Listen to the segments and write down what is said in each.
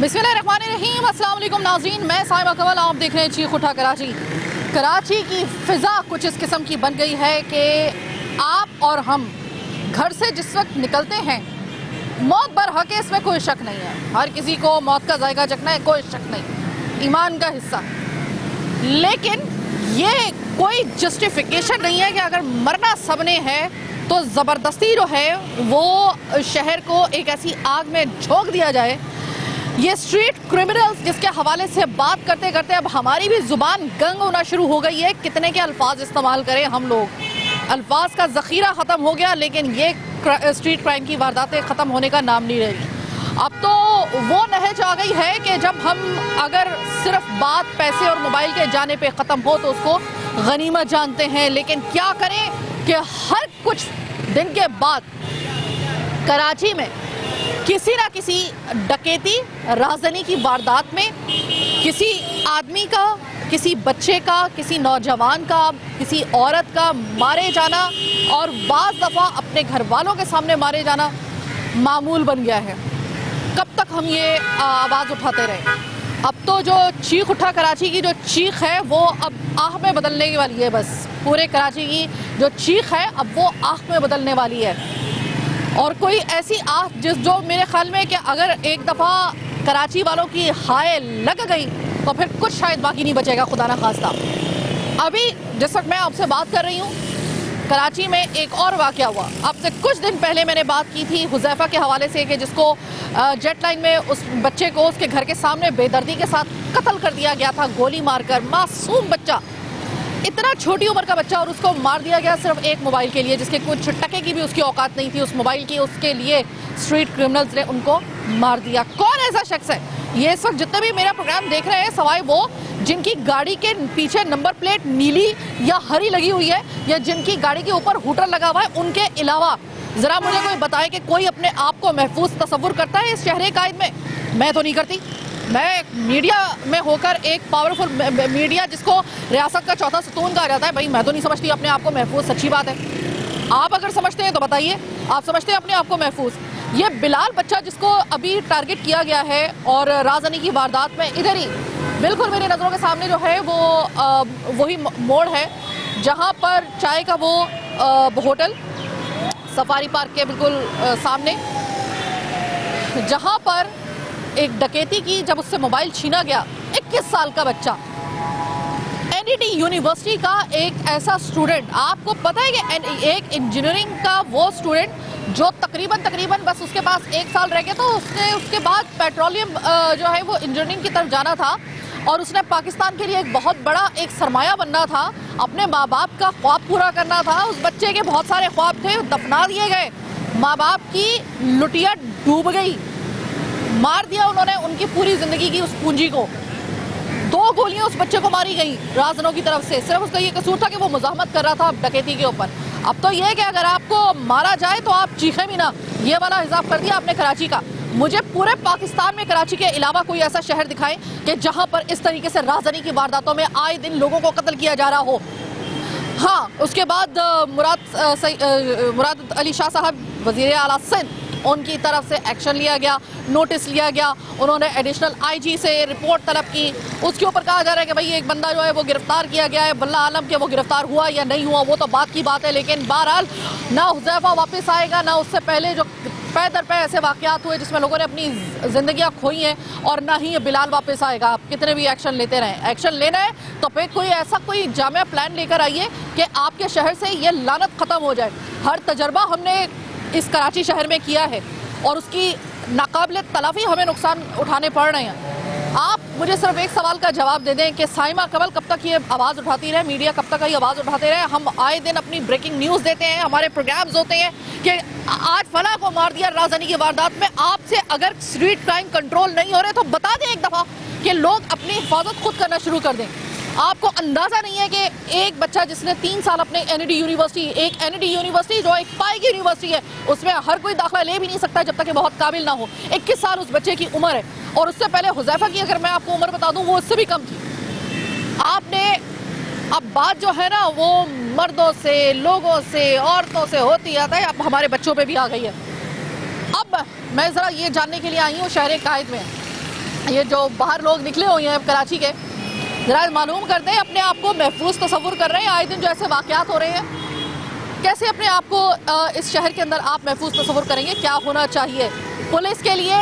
बिस्मिल्लाहिर्रहमानिर्रहीम, अस्सलाम वालेकुम नाज़रीन, मैं साइमा कमल, आप देख रहे हैं चीख उठा कराची। कराची की फ़िज़ा कुछ इस किस्म की बन गई है कि आप और हम घर से जिस वक्त निकलते हैं मौत बरहक है, इसमें कोई शक नहीं है। हर किसी को मौत का जायका चखना है, कोई शक नहीं, ईमान का हिस्सा। लेकिन ये कोई जस्टिफिकेशन नहीं है कि अगर मरना सबने है तो ज़बरदस्ती जो है वो शहर को एक ऐसी आग में झोंक दिया जाए। ये स्ट्रीट क्रिमिनल्स जिसके हवाले से बात करते करते अब हमारी भी ज़ुबान गंग होना शुरू हो गई है। कितने के अल्फाज इस्तेमाल करें हम लोग, अल्फाज का ज़ख़ीरा ख़त्म हो गया, लेकिन ये स्ट्रीट क्राइम की वारदातें ख़त्म होने का नाम नहीं ले रही। अब तो वो नहज आ गई है कि जब हम अगर सिर्फ बात पैसे और मोबाइल के जाने पे ख़त्म हो तो उसको गनीमत जानते हैं। लेकिन क्या करें कि हर कुछ दिन के बाद कराची में किसी ना किसी डकैती राज़नी की वारदात में किसी आदमी का, किसी बच्चे का, किसी नौजवान का, किसी औरत का मारे जाना और बाज़ दफ़ा अपने घर वालों के सामने मारे जाना मामूल बन गया है। कब तक हम ये आवाज़ उठाते रहे? अब तो जो चीख उठा कराची की जो चीख है वो अब आह में बदलने वाली है। बस पूरे कराची की जो चीख है अब वो आह में बदलने वाली है, और कोई ऐसी आह जो मेरे ख्याल में कि अगर एक दफ़ा कराची वालों की हाय लग गई तो फिर कुछ शायद बाकी नहीं बचेगा, खुदा ना खास्ता। अभी जिस वक्त मैं आपसे बात कर रही हूँ कराची में एक और वाक़या हुआ। आपसे कुछ दिन पहले मैंने बात की थी हुज़ैफ़ा के हवाले से कि जिसको जेट लाइन में उस बच्चे को उसके घर के सामने बेदर्दी के साथ कत्ल कर दिया गया था, गोली मारकर। मासूम बच्चा, इतना छोटी उम्र का बच्चा, और उसको मार दिया गया सिर्फ एक मोबाइल के लिए, जिसके कुछ टके की भी उसकी औकात नहीं थी उस मोबाइल की। उसके लिए स्ट्रीट क्रिमिनल्स ने उनको मार दिया। कौन ऐसा शख्स है? ये इस वक्त जितने भी मेरा प्रोग्राम देख रहे हैं, सवाए वो जिनकी गाड़ी के पीछे नंबर प्लेट नीली या हरी लगी हुई है या जिनकी गाड़ी के ऊपर हूटर लगा हुआ है, उनके अलावा ज़रा मुझे कोई बताए कि कोई अपने आप को महफूज तस्वुर करता है इस शहर कायद में? मैं तो नहीं करती। मैं मीडिया में होकर, एक पावरफुल मीडिया जिसको रियासत का चौथा सतून कहा जाता है, भाई मैं तो नहीं समझती अपने आप को महफूज। सच्ची बात है, आप अगर समझते हैं तो बताइए, आप समझते हैं अपने आप को महफूज? ये बिलाल बच्चा जिसको अभी टारगेट किया गया है और राजधानी की वारदात में, इधर ही बिल्कुल मेरी नज़रों के सामने जो है वो वही मोड़ है जहाँ पर चाय का वो होटल सफारी पार्क के बिल्कुल सामने, जहाँ पर एक डकैती की, जब उससे मोबाइल छीना गया। 21 साल का बच्चा, एनईटी यूनिवर्सिटी का एक ऐसा स्टूडेंट, आपको पता है कि एक इंजीनियरिंग का वो स्टूडेंट जो तकरीबन बस उसके पास 1 साल रह गया, तो उसने उसके बाद पेट्रोलियम जो है वो इंजीनियरिंग की तरफ जाना था और उसने पाकिस्तान के लिए एक बहुत बड़ा एक सरमाया बनना था, अपने माँ बाप का ख्वाब पूरा करना था। उस बच्चे के बहुत सारे ख्वाब थे, दफना दिए गए। माँ बाप की लुटिया डूब गई, मार दिया उन्होंने उनकी पूरी जिंदगी की उस पूंजी को। 2 गोलियां उस बच्चे को मारी गई राजनों की तरफ से। सिर्फ उसका ये कसूर था कि वो मुज़ाहमत कर रहा था डकैती के ऊपर। अब तो ये है कि अगर आपको मारा जाए तो आप चीखें भी ना। ये वाला हिसाब कर दिया आपने कराची का। मुझे पूरे पाकिस्तान में कराची के अलावा कोई ऐसा शहर दिखाएं कि जहां पर इस तरीके से राजधानी की वारदातों में आए दिन लोगों को कत्ल किया जा रहा हो। हाँ, उसके बाद मुराद अली शाह साहब वज़ीर आला सिंध, उनकी तरफ से एक्शन लिया गया, नोटिस लिया गया, उन्होंने एडिशनल आईजी से रिपोर्ट तलब की। उसके ऊपर कहा जा रहा है कि भाई एक बंदा जो है वो गिरफ्तार किया गया है। वल्लाह आलम के वो गिरफ्तार हुआ या नहीं हुआ वो तो बात की बात है, लेकिन बहरहाल ना हुज़ैफ़ा वापस आएगा, ना उससे पहले जो पै दर पै ऐसे वाक़यात हुए जिसमें लोगों ने अपनी ज़िंदगियाँ खोई हैं, और ना ही ये बिलाल वापस आएगा। आप कितने भी एक्शन लेते रहें, एक्शन लेना है तो फिर कोई ऐसा कोई जामिया प्लान लेकर आइए कि आपके शहर से ये लानत ख़त्म हो जाए। हर तजर्बा हमने इस कराची शहर में किया है और उसकी नाकाबिल तलाफ़ी हमें नुकसान उठाने पड़ रहे हैं। आप मुझे सिर्फ एक सवाल का जवाब दे दें कि साइमा कमल कब तक ये आवाज़ उठाती रहे, मीडिया कब तक ये आवाज़ उठाते रहे? हम आए दिन अपनी ब्रेकिंग न्यूज़ देते हैं, हमारे प्रोग्राम्स होते हैं कि आज फला को मार दिया राजधानी की वारदात में। आपसे अगर स्ट्रीट क्राइम कंट्रोल नहीं हो रहे तो बता दें एक दफ़ा कि लोग अपनी हिफाजत खुद करना शुरू कर दें। आपको अंदाज़ा नहीं है कि एक बच्चा जिसने 3 साल अपने एनईटी यूनिवर्सिटी, एक एनईटी यूनिवर्सिटी जो एक पाई की यूनिवर्सिटी है, उसमें हर कोई दाखिला ले भी नहीं सकता जब तक कि बहुत काबिल ना हो। 21 साल उस बच्चे की उम्र है, और उससे पहले हुज़ैफ़ा की अगर मैं आपको उम्र बता दूं वो उससे भी कम थी। आपने अब बात जो है ना वो मर्दों से, लोगों से, औरतों से होती आता है, अब हमारे बच्चों पे भी आ गई है। अब मैं ज़रा ये जानने के लिए आई हूँ शहर कायद में ये जो बाहर लोग निकले हुए हैं कराची के, जरा मालूम करते हैं अपने आप को महफूज तस्वुर कर रहे हैं? आए दिन जो ऐसे वाक़यात हो रहे हैं, कैसे अपने आप को इस शहर के अंदर आप महफूज तस्वुर करेंगे? क्या होना चाहिए पुलिस के लिए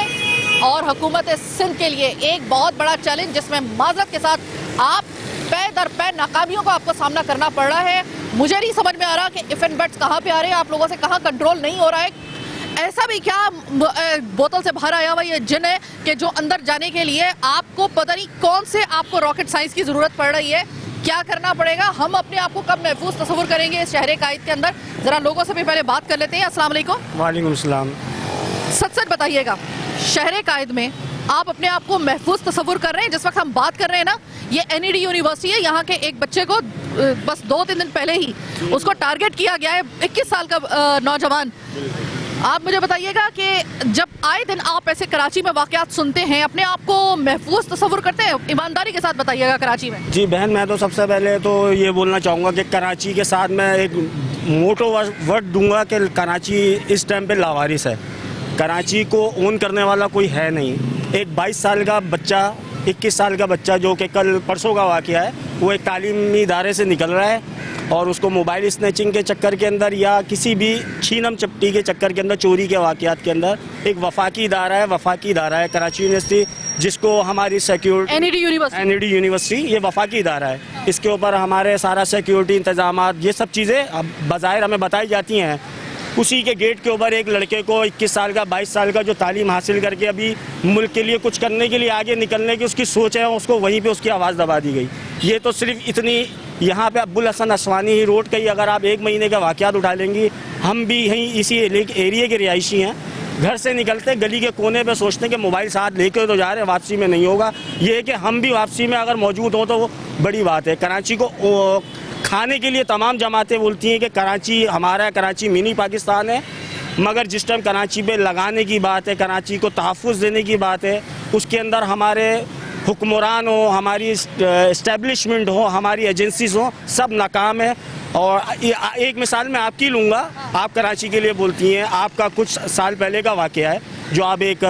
और हुकूमत सिंध के लिए? एक बहुत बड़ा चैलेंज जिसमें माजरत के साथ आप पै दर पै नाकामियों का आपको सामना करना पड़ रहा है। मुझे नहीं समझ में आ रहा कि इफ एंड बट्स कहाँ पे आ रहे हैं, आप लोगों से कहाँ कंट्रोल नहीं हो रहा है। ऐसा भी क्या बोतल से बाहर आया हुआ ये जिन है कि जो अंदर जाने के लिए आपको पता नहीं कौन से आपको रॉकेट साइंस की ज़रूरत पड़ रही है? क्या करना पड़ेगा? हम अपने आप को कब महफूज तस्वुर करेंगे इस शहर कायद के अंदर? ज़रा लोगों से भी पहले बात कर लेते हैं। अस्सलाम वालेकुम। वालेकुम सलाम। सच सच बताइएगा, शहर कायद में आप अपने आप को महफूज तस्वुर कर रहे हैं? जिस वक्त हम बात कर रहे हैं ना, ये NED यूनिवर्सिटी है, यहाँ के एक बच्चे को बस 2-3 दिन पहले ही उसको टारगेट किया गया है, 21 साल का नौजवान। आप मुझे बताइएगा कि जब आए दिन आप ऐसे कराची में वाक़यात सुनते हैं, अपने आप को महफूज तस्वुर करते हैं? ईमानदारी के साथ बताइएगा कराची में। जी बहन, मैं तो सबसे पहले तो ये बोलना चाहूँगा कि कराची के साथ मैं एक मोटो वर्ड दूंगा कि कराची इस टाइम पे लावारिस है। कराची को ओन करने वाला कोई है नहीं। एक 22 साल का बच्चा, 21 साल का बच्चा जो कि कल परसों का वाक़या है, वो एक तालीमी इदारे से निकल रहा है और उसको मोबाइल स्नैचिंग के चक्कर के अंदर या किसी भी छीनम चपटी के चक्कर के अंदर, चोरी के वाक़यात के अंदर, एक वफाकी इदारा है कराची यूनिवर्सिटी, जिसको हमारी सिक्योरिटी NED यूनिवर्सिटी ये वफाकी इदारा है। इसके ऊपर हमारे सारा सिक्योरिटी इंतजाम, ये सब चीज़ें अब बज़ाहिर हमें बताई जाती हैं। उसी के गेट के ऊपर एक लड़के को 21 साल का, 22 साल का, जो तालीम हासिल करके अभी मुल्क के लिए कुछ करने के लिए आगे निकलने की उसकी सोच है, उसको वहीं पे उसकी आवाज़ दबा दी गई। ये तो सिर्फ इतनी, यहाँ पे अब्बुल हसन असवानी ही रोड का ही अगर आप 1 महीने का वाक़यात उठा लेंगी, हम भी यहीं इसी एरिया के रिहायशी हैं। घर से निकलते गली के कोने पे सोचते हैं कि मोबाइल साथ लेके तो जा रहे हैं, वापसी में नहीं होगा। ये है कि हम भी वापसी में अगर मौजूद हों तो वो बड़ी बात है। कराची को खाने के लिए तमाम जमातें बोलती हैं कि कराची हमारा है, कराची मिनी पाकिस्तान है, मगर जिस टाइम कराची पे लगाने की बात है, कराची को तहफ़्फ़ुज़ देने की बात है, उसके अंदर हमारे हुक्मरान हो, हमारी इस्टेब्लिशमेंट हो, हमारी एजेंसीज़ हो, सब नाकाम है। और एक मिसाल मैं आपकी लूँगा, आप कराची के लिए बोलती हैं, आपका कुछ साल पहले का वाक़या है जो आप एक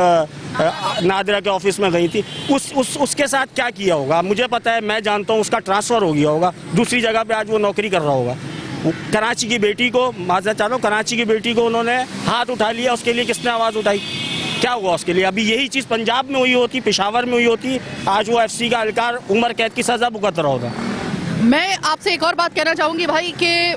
नादिरा के ऑफिस में गई थी, उसके साथ क्या किया होगा मुझे पता है, मैं जानता हूँ। उसका ट्रांसफ़र हो गया होगा दूसरी जगह पे, आज वो नौकरी कर रहा होगा। कराची की बेटी को, माज़रत चाहता हूँ, कराची की बेटी को उन्होंने हाथ उठा लिया, उसके लिए किसने आवाज़ उठाई? क्या हुआ उसके लिए? अभी यही चीज़ पंजाब में हुई होती, पेशावर में हुई होती, आज वो FC का एहलकार उम्र कैद की सज़ा भुगत रहा होता। मैं आपसे एक और बात कहना चाहूँगी भाई कि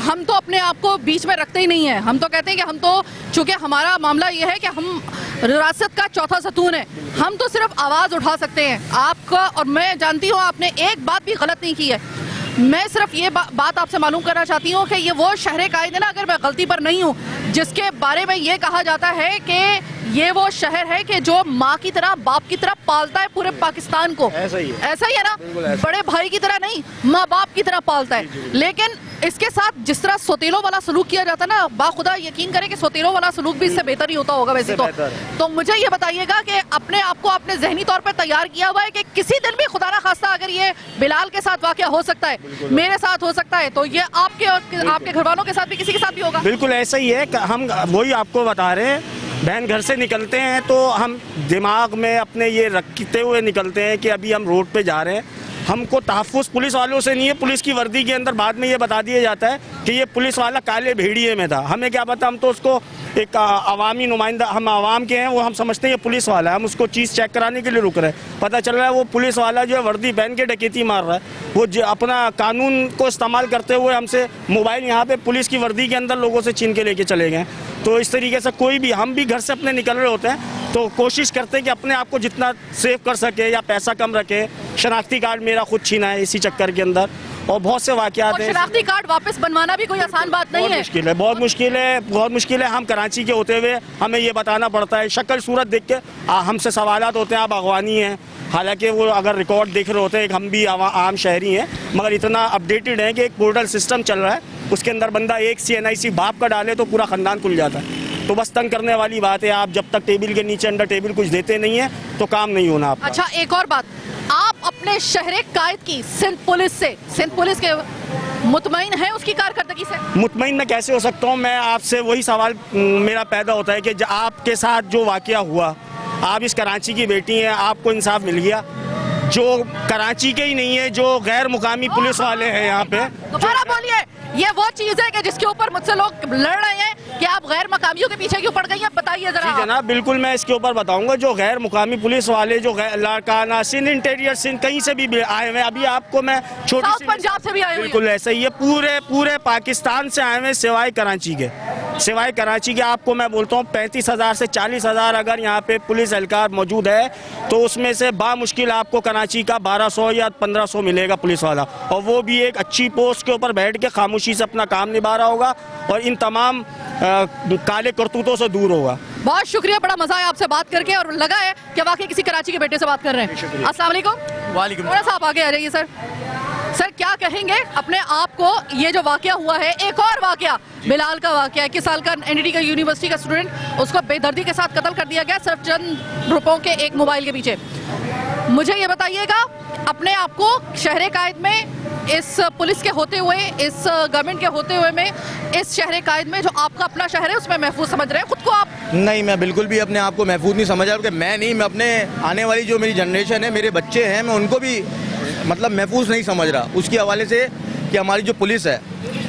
हम तो अपने आप को बीच में रखते ही नहीं है। हम तो कहते हैं कि हम तो, चूँकि हमारा मामला ये है कि हम रियासत का चौथा सतून है, हम तो सिर्फ आवाज़ उठा सकते हैं। आपका और मैं जानती हूँ आपने एक बात भी गलत नहीं की है। मैं सिर्फ ये बात आपसे मालूम करना चाहती हूँ कि ये वो शहर कायद है ना, अगर मैं गलती पर नहीं हूँ, जिसके बारे में ये कहा जाता है कि ये वो शहर है कि जो माँ की तरह, बाप की तरह पालता है पूरे पाकिस्तान को। ऐसा ही है ना? बड़े भाई की तरह नहीं, माँ बाप की तरह पालता है। लेकिन इसके साथ जिस तरह सोतेलों वाला सलूक किया जाता है ना, बाखुदा यकीन करें कि सोतेलों वाला सलूक भी इससे बेहतर ही होता होगा वैसे तो मुझे ये बताइएगा कि अपने आप को आपने जहनी तौर पर तैयार किया हुआ है कि किसी दिन भी खुदा ना खास्ता अगर ये बिलाल के साथ वाकया हो सकता है, मेरे साथ हो सकता है, तो ये आपके घर वालों के साथ भी, किसी के साथ भी होगा? बिल्कुल ऐसा ही है। हम वही आपको बता रहे हैं, बहन, घर से निकलते हैं तो हम दिमाग में अपने ये रखते हुए निकलते हैं कि अभी हम रोड पे जा रहे हैं। हमको तहफ़्फ़ुज़ पुलिस वालों से नहीं है। पुलिस की वर्दी के अंदर बाद में ये बता दिया जाता है कि ये पुलिस वाला काले भेड़िए में था, हमें क्या पता, हम तो उसको एक अवामी नुमाइंदा, हम आवाम के हैं, वो हम समझते हैं ये पुलिस वाला है, हम उसको चीज़ चेक कराने के लिए रुक रहे हैं। पता चल रहा है वो पुलिस वाला जो है वर्दी पहन के डकैती मार रहा है, वो अपना कानून को इस्तेमाल करते हुए हमसे मोबाइल यहाँ पे पुलिस की वर्दी के अंदर लोगों से छीन के लेके चले गए। तो इस तरीके से कोई भी, हम भी घर से अपने निकल रहे होते हैं तो कोशिश करते हैं कि अपने आप को जितना सेव कर सके या पैसा कम रखे। शनाख्ती कार्ड मेरा खुद छीना है इसी चक्कर के अंदर, और बहुत से वाक़यात हैं। शनाख्ती कार्ड वापस बनवाना भी कोई आसान बात नहीं है। बहुत मुश्किल है। हम कराची के होते हुए हमें ये बताना पड़ता है, शक्ल सूरत देख के हमसे सवालात होते हैं, आप अगवानी हैं, हालांकि वो अगर रिकॉर्ड देख रहे होते हैं, हम भी आम शहरी हैं, मगर इतना अपडेटेड है कि एक पोर्टल सिस्टम चल रहा है, उसके अंदर बंदा एक CNIC बाप का डाले तो पूरा ख़ानदान खुल जाता है। तो बस तंग करने वाली बात है। आप जब तक टेबल के नीचे अंडर टेबल कुछ देते नहीं है तो काम नहीं होना आपका। अच्छा, एक और बात, आप अपने शहर कायद की सिंध पुलिस के मुतमईन है उसकी कारकर्दगी से? मुतमईन मैं कैसे हो सकता हूँ? मैं आपसे वही सवाल मेरा पैदा होता है कि आपके साथ जो वाक़या हुआ आप इस कराची की बेटी हैं, आपको इंसाफ मिल गया। जो कराची के ही नहीं है, जो गैर मुकामी पुलिस वाले हैं यहाँ पे, दोबारा बोलिए। ये वो चीज है कि जिसके ऊपर मुझसे लोग लड़ रहे हैं कि आप गैर मकामियों के पीछे क्यों पड़ गई हैं, बताइए जरा। जी जनाब, बिल्कुल मैं इसके ऊपर बताऊंगा। जो गैर मुकामी पुलिस वाले, जो लाड़काना, सिंध इंटीरियर, सिंध कहीं से भी आए हुए, अभी आपको मैं छोटी सी, पंजाब से भी आए हुए, बिल्कुल ऐसे ही है, पूरे पाकिस्तान से आए हुए सिवाय कराची के। आपको मैं बोलता हूँ 35,000 से 40,000 अगर यहाँ पे पुलिस एहलकार मौजूद है तो उसमें से बामुश्किल आपको कराची का 1200 या 1500 मिलेगा पुलिस वाला, और वो भी एक अच्छी पोस्ट के ऊपर बैठ के खामोशी से अपना काम निभा रहा होगा और इन तमाम काले करतूतों से दूर होगा। बहुत शुक्रिया, बड़ा मजा आया आपसे बात करके और लगा है कि वाकई किसी कराची के बेटे से बात कर रहे हैं। अस्सलाम वालेकुम। वालेकुम। थोड़ा सा आप आगे आ जाइए सर। सर क्या कहेंगे अपने आप को, ये जो वाकया हुआ है, एक और वाकया बिलाल का वाकया, 21 साल का एनडीटी का यूनिवर्सिटी का स्टूडेंट, उसको बेदर्दी के साथ कत्ल कर दिया गया सिर्फ चंद रुपयों के एक मोबाइल के पीछे। मुझे ये बताइएगा अपने आप को शहर कायद में, इस पुलिस के होते हुए, इस गवर्नमेंट के होते हुए में, इस शहर कायद में जो आपका अपना शहर है उसमें महफूज समझ रहे हैं खुद को आप? नहीं, मैं बिल्कुल भी अपने आप को महफूज नहीं समझ रहा, क्योंकि मैं अपने आने वाली जो मेरी जनरेशन है, मेरे बच्चे हैं, मैं उनको भी मतलब महफूज नहीं समझ रहा उसके हवाले से कि हमारी जो पुलिस है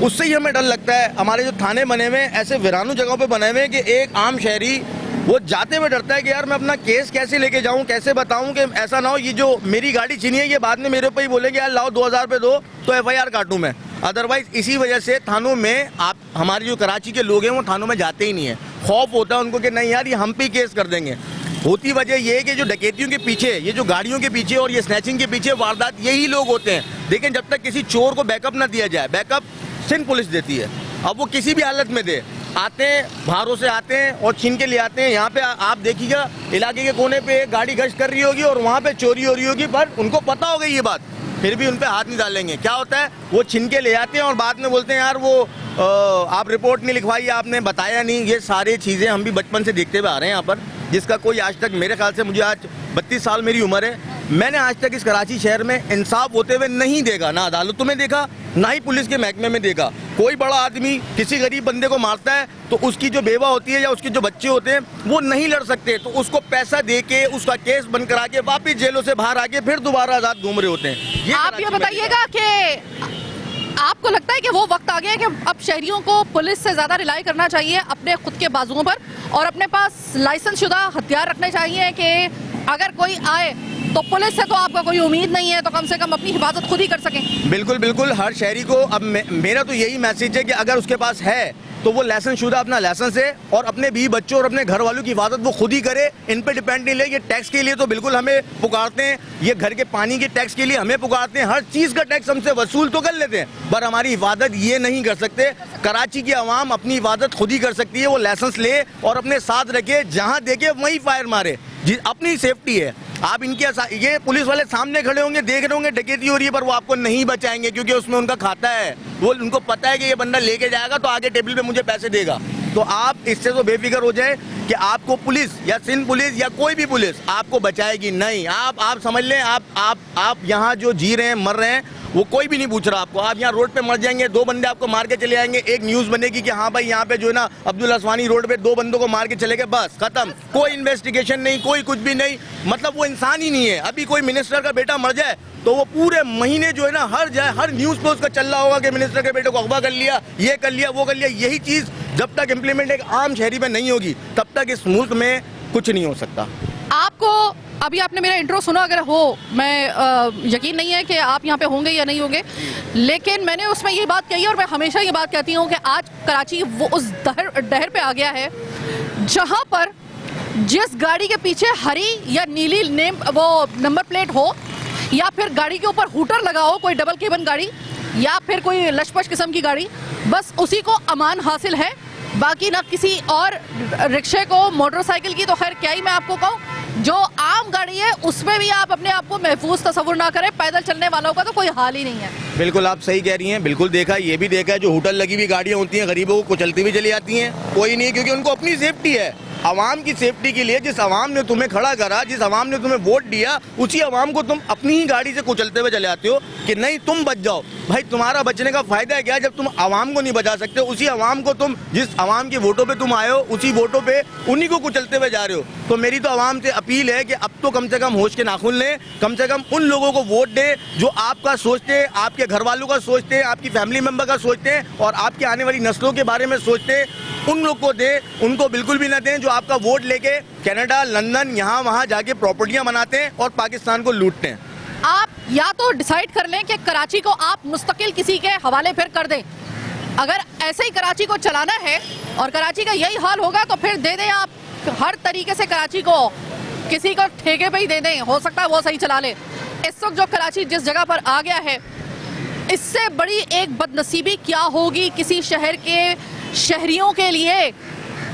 उससे ही हमें डर लगता है। हमारे जो थाने बने हुए ऐसे वीरानू जगहों पे बने हुए कि एक आम शहरी वो जाते हुए डरता है कि यार मैं अपना केस कैसे लेके जाऊं, कैसे बताऊं कि ऐसा ना हो ये जो मेरी गाड़ी छीनी है ये बाद में मेरे ऊपर ही बोलेंगे यार लाओ 2000 रुपये दो तो FIR काटूं मैं। अदरवाइज इसी वजह से थानों में आप हमारे जो कराची के लोग हैं वो थानों में जाते ही नहीं है, खौफ होता है उनको कि नहीं यार ये हम पे केस कर देंगे। होती वजह ये है कि जो डकैतियों के पीछे, ये जो गाड़ियों के पीछे और ये स्नैचिंग के पीछे वारदात यही लोग होते हैं। लेकिन जब तक किसी चोर को बैकअप ना दिया जाए, बैकअप सिंध पुलिस देती है, अब वो किसी भी हालत में दे, आते हैं बाहरों से आते हैं और छीन के ले आते हैं। यहाँ पे आप देखिएगा इलाके के कोने पे एक गाड़ी गश्त कर रही होगी और वहाँ पे चोरी हो रही होगी, पर उनको पता होगा ये बात, फिर भी उन पे हाथ नहीं डालेंगे। क्या होता है, वो छीन के ले आते हैं और बाद में बोलते हैं यार वो आप रिपोर्ट नहीं लिखवाई, आपने बताया नहीं। ये सारी चीज़ें हम भी बचपन से देखते हुए आ रहे हैं यहाँ पर, जिसका कोई आज तक, मेरे ख्याल से मुझे आज 32 साल मेरी उम्र है, मैंने आज तक इस कराची शहर में इंसाफ होते हुए नहीं देखा, ना अदालतों में देखा, ना ही पुलिस के महकमे में देखा। कोई बड़ा आदमी किसी गरीब बंदे को मारता है तो उसकी जो बेवा होती है या उसके जो बच्चे होते हैं वो नहीं लड़ सकते, तो उसको पैसा दे के उसका केस बंद करा के वापिस जेलों से बाहर आके फिर दोबारा आज़ाद घूम रहे होते हैं। आप ये बताइएगा कि आपको लगता है कि वो वक्त आ गया है कि अब शहरियों को पुलिस से ज्यादा रिलाई करना चाहिए अपने खुद के बाजुओं पर और अपने पास लाइसेंस शुदा हथियार रखने चाहिए कि अगर कोई आए तो पुलिस से तो आपका कोई उम्मीद नहीं है तो कम से कम अपनी हिफाजत खुद ही कर सकें? बिल्कुल बिल्कुल, हर शहरी को अब मेरा तो यही मैसेज है कि अगर उसके पास है तो वो लाइसेंस शुदा अपना लाइसेंस है और अपने बीवी बच्चों और अपने घर वालों की हिफाजत वो खुद ही करे, इन पे डिपेंड नहीं ले। ये टैक्स के लिए तो बिल्कुल हमें पुकारते हैं, ये घर के पानी के टैक्स के लिए हमें पुकारते हैं, हर चीज़ का टैक्स हमसे वसूल तो कर लेते हैं, पर हमारी हिफाजत ये नहीं कर सकते। कराची की आवाम अपनी हिफाजत खुद ही कर सकती है, वो लाइसेंस ले और अपने साथ रखे, जहाँ देखे वहीं फायर मारे, अपनी सेफ्टी है। आप इनके ये पुलिस वाले सामने खड़े होंगे, देख रहे होंगे डकैती हो रही है, पर वो आपको नहीं बचाएंगे क्योंकि उसमें उनका खाता है, वो उनको पता है कि ये बंदा लेके जाएगा तो आगे टेबल पे मुझे पैसे देगा। तो आप इससे तो बेफिक्र हो जाए कि आपको पुलिस या सिंध पुलिस या कोई भी पुलिस आपको बचाएगी नहीं। आप समझ लें, आप यहाँ जो जी रहे हैं, मर रहे हैं, वो कोई भी नहीं पूछ रहा आपको। आप यहाँ रोड पे मर जाएंगे, 2 बंदे आपको मार के चले आएंगे, एक न्यूज़ बनेगी कि हाँ भाई यहाँ पे जो है ना अब्दुल असवानी रोड पे 2 बंदों को मार के चले गए, बस खत्म। कोई इन्वेस्टिगेशन नहीं, कोई कुछ भी नहीं, मतलब वो इंसान ही नहीं है। अभी कोई मिनिस्टर का बेटा मर जाए तो वो पूरे महीने जो है ना हर न्यूज़ पे उसका चल रहा होगा कि मिनिस्टर के बेटे को अगवा कर लिया, ये कर लिया, वो कर लिया। यही चीज़ जब तक इम्प्लीमेंट एक आम शहरी में नहीं होगी तब तक इस मुल्क में कुछ नहीं हो सकता। आपको अभी आपने मेरा इंट्रो सुना, अगर हो, मैं यकीन नहीं है कि आप यहाँ पे होंगे या नहीं होंगे, लेकिन मैंने उसमें ये बात कही और मैं हमेशा ये बात कहती हूँ कि आज कराची वो उस डहर पे आ गया है जहाँ पर जिस गाड़ी के पीछे हरी या नीली वो नंबर प्लेट हो या फिर गाड़ी के ऊपर हूटर लगा हो, कोई डबल केबन गाड़ी या फिर कोई लशपश किस्म की गाड़ी, बस उसी को अमान हासिल है, बाकी ना किसी और रिक्शे को, मोटरसाइकिल की तो खैर क्या ही मैं आपको कहूँ, जो आम गाड़ी है उसमें भी आप अपने आप को महफूज तस्वुर ना करें। पैदल चलने वालों का तो कोई हाल ही नहीं है। बिल्कुल आप सही कह रही हैं, बिल्कुल देखा, ये भी देखा है, जो होटल लगी हुई गाड़ियाँ होती हैं गरीबों को कुचलती भी चली जाती हैं, कोई नहीं, क्योंकि उनको अपनी सेफ्टी है। आवाम की सेफ्टी के लिए जिस आवाम ने तुम्हें खड़ा करा, जिस आवाम ने तुम्हें वोट दिया, उसी आवाम को तुम अपनी ही गाड़ी से कुचलते हुए चले आते हो कि नहीं तुम बच जाओ। भाई तुम्हारा बचने का फायदा है क्या जब तुम आवाम को नहीं बचा सकते? उसी आवाम को तुम, जिस आवाम के वोटों पे तुम आए हो, उसी वोटों पे उन्हीं को कुचलते हुए जा रहे हो। तो मेरी तो आवाम से अपील है कि अब तो कम से कम होश के नाखून लें, कम से कम उन लोगों को वोट दे जो आपका सोचते हैं, आपके घर वालों का सोचते हैं, आपकी फैमिली मेंबर का सोचते हैं और आपकी आने वाली नस्लों के बारे में सोचते हैं। उन लोग को दे, उनको बिल्कुल भी ना दें जो आपका वोट लेके कनाडा, लंदन, यहाँ वहाँ जाके प्रॉपर्टियां बनाते हैं और पाकिस्तान को लूटते हैं। आप या तो डिसाइड कर लें कि कराची को आप मुस्तकिल किसी के हवाले फिर कर दें। अगर ऐसे ही कराची को चलाना है और कराची का यही हाल होगा तो फिर दे दें आप हर तरीके से कराची को किसी को ठेके पे ही दे दें, हो सकता है वो सही चला ले। इस वक्त जो कराची जिस जगह पर आ गया है, इससे बड़ी एक बदनसीबी क्या होगी किसी शहर के शहरियों के लिए,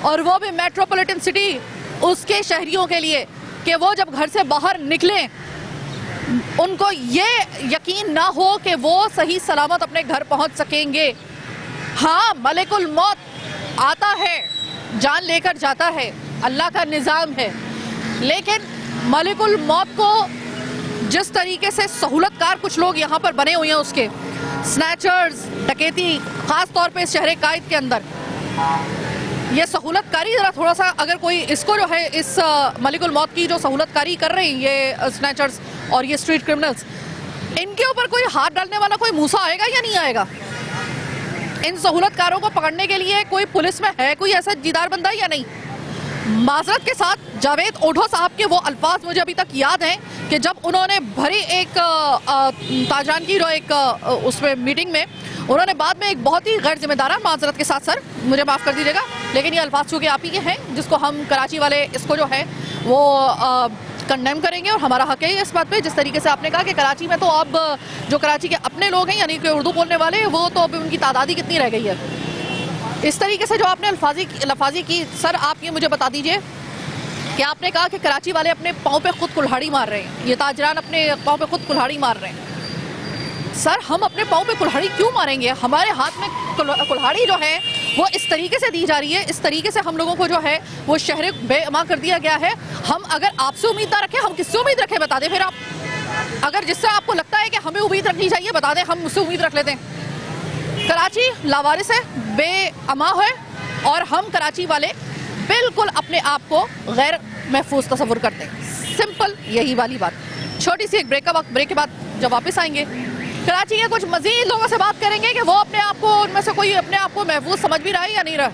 और वो भी मेट्रोपॉलिटन सिटी उसके शहरियों के लिए, कि वो जब घर से बाहर निकलें उनको ये यकीन ना हो कि वो सही सलामत अपने घर पहुंच सकेंगे। हाँ, मलिकुल मौत आता है, जान लेकर जाता है, अल्लाह का निज़ाम है, लेकिन मलिकुल मौत को जिस तरीके से सहूलतकार कुछ लोग यहाँ पर बने हुए हैं, उसके स्नैचर्स, डकैती, ख़ास तौर पे इस शहर कायद के अंदर, ये सहूलतकारी ज़रा थोड़ा सा अगर कोई इसको जो है इस मलिकुल मौत की जो सहूलतकारी कर रहे हैं ये स्नैचर्स और ये स्ट्रीट क्रिमिनल्स, इनके ऊपर कोई हाथ डालने वाला कोई मूसा आएगा या नहीं आएगा? इन सहूलतकारों को पकड़ने के लिए कोई पुलिस में है कोई ऐसा दीदार बंदा या नहीं? माजरत के साथ जावेद ओढो साहब के वो अल्फाज मुझे अभी तक याद हैं कि जब उन्होंने भरी एक ताजान की जो एक उसमें मीटिंग में उन्होंने बाद में एक बहुत ही गैर जिम्मेदाराना माजरत के साथ, सर मुझे माफ़ कर दीजिएगा लेकिन ये अल्फाज चूँकि आप ही के हैं जिसको हम कराची वाले इसको जो है वो कंडेम करेंगे और हमारा हक है इस बात पे। जिस तरीके से आपने कहा कि कराची में तो अब जो कराची के अपने लोग हैं यानी कि उर्दू बोलने वाले, वो तो अब उनकी तादाद ही कितनी रह गई है। इस तरीके से जो आपने लफाजी की, सर आप ये मुझे बता दीजिए कि आपने कहा कि कराची वाले अपने पाँव पे खुद कुल्हाड़ी मार रहे हैं, ये ताजरान अपने पाँव पे खुद कुल्हाड़ी मार रहे हैं। सर हम अपने पाँव पे कुल्हाड़ी क्यों मारेंगे? हमारे हाथ में कुल्हाड़ी जो है वो इस तरीके से दी जा रही है, इस तरीके से हम लोगों को जो है वो शहर बेअमा कर दिया गया है। हम अगर आपसे उम्मीद ना रखें, हम किससे उम्मीद रखें बता दें? फिर आप अगर जिससे आपको लगता है कि हमें उम्मीद रखनी चाहिए बता दें, हम उससे उम्मीद रख लेते हैं। कराची लावारिस है, बेअमा है और हम कराची वाले बिल्कुल अपने आप को गैर महफूज तस्वुर करते हैं। सिंपल यही वाली बात। छोटी सी एक ब्रेक के बाद जब वापस आएंगे कराची के कुछ मजीद लोगों से बात करेंगे कि वो अपने आप को, उनमें से कोई अपने आप को महफूज समझ भी रहा है या नहीं रहा।